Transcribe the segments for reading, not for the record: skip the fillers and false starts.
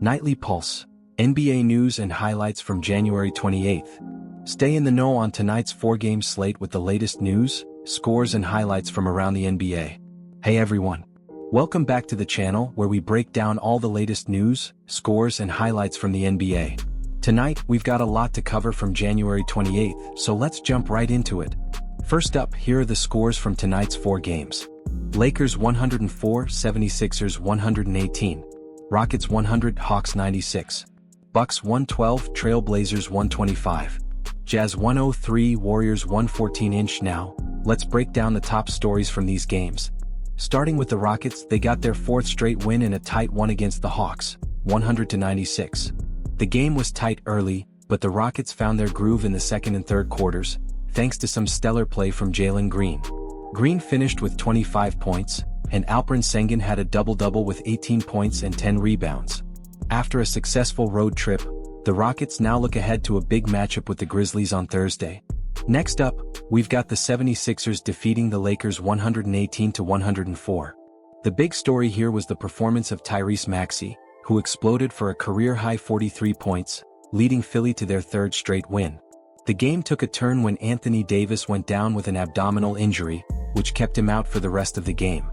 Nightly Pulse, NBA news and highlights from January 28th. Stay in the know on tonight's 4-game slate with the latest news, scores and highlights from around the NBA. Hey everyone. Welcome back to the channel where we break down all the latest news, scores and highlights from the NBA. Tonight, we've got a lot to cover from January 28th, so let's jump right into it. First up, here are the scores from tonight's 4 games. Lakers 104, 76ers 118. Rockets 100, Hawks 96. Bucks 112, Trailblazers 125. Jazz 103, Warriors 114. Now, let's break down the top stories from these games. Starting with the Rockets, they got their 4th straight win in a tight one against the Hawks, 100-96. The game was tight early, but the Rockets found their groove in the second and third quarters, thanks to some stellar play from Jalen Green. Green finished with 25 points, and Alperen Sengun had a double-double with 18 points and 10 rebounds. After a successful road trip, the Rockets now look ahead to a big matchup with the Grizzlies on Thursday. Next up, we've got the 76ers defeating the Lakers 118-104. The big story here was the performance of Tyrese Maxey, who exploded for a career-high 43 points, leading Philly to their 3rd straight win. The game took a turn when Anthony Davis went down with an abdominal injury, which kept him out for the rest of the game.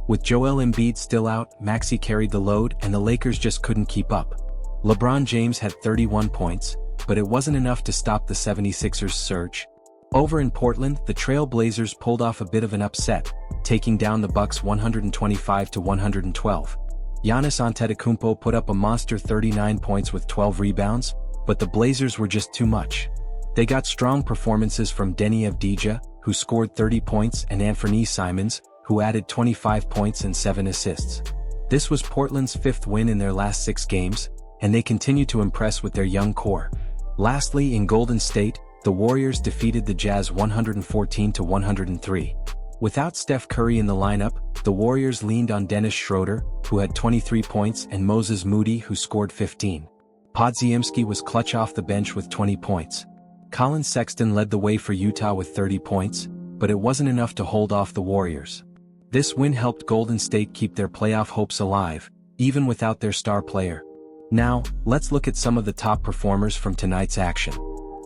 With Joel Embiid still out, Maxey carried the load and the Lakers just couldn't keep up. LeBron James had 31 points, but it wasn't enough to stop the 76ers' surge. Over in Portland, the Trailblazers pulled off a bit of an upset, taking down the Bucks 125-112. Giannis Antetokounmpo put up a monster 39 points with 12 rebounds, but the Blazers were just too much. They got strong performances from Deni Avdija, who scored 30 points, and Anthony Simons, who added 25 points and 7 assists. This was Portland's 5th win in their last 6 games, and they continue to impress with their young core. Lastly, in Golden State, the Warriors defeated the Jazz 114-103. Without Steph Curry in the lineup, the Warriors leaned on Dennis Schroeder, who had 23 points, and Moses Moody, who scored 15. Podziemski was clutch off the bench with 20 points. Colin Sexton led the way for Utah with 30 points, but it wasn't enough to hold off the Warriors. This win helped Golden State keep their playoff hopes alive, even without their star player. Now, let's look at some of the top performers from tonight's action.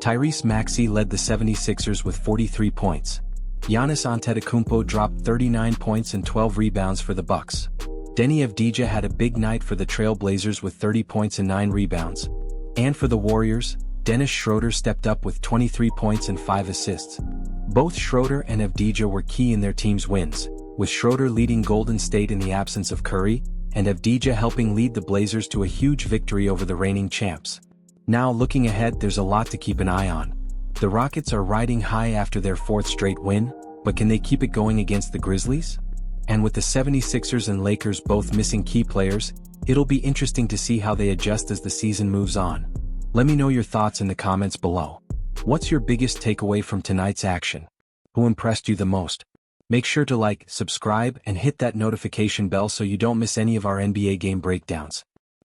Tyrese Maxey led the 76ers with 43 points. Giannis Antetokounmpo dropped 39 points and 12 rebounds for the Bucks. Deni Avdija had a big night for the Trailblazers with 30 points and 9 rebounds. And for the Warriors, Dennis Schroeder stepped up with 23 points and 5 assists. Both Schroeder and Avdija were key in their team's wins, with Schroeder leading Golden State in the absence of Curry, and Avdija helping lead the Blazers to a huge victory over the reigning champs. Now looking ahead, there's a lot to keep an eye on. The Rockets are riding high after their 4th straight win, but can they keep it going against the Grizzlies? And with the 76ers and Lakers both missing key players, it'll be interesting to see how they adjust as the season moves on. Let me know your thoughts in the comments below. What's your biggest takeaway from tonight's action? Who impressed you the most? Make sure to like, subscribe, and hit that notification bell so you don't miss any of our NBA game breakdowns.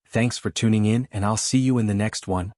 Thanks for tuning in, and I'll see you in the next one.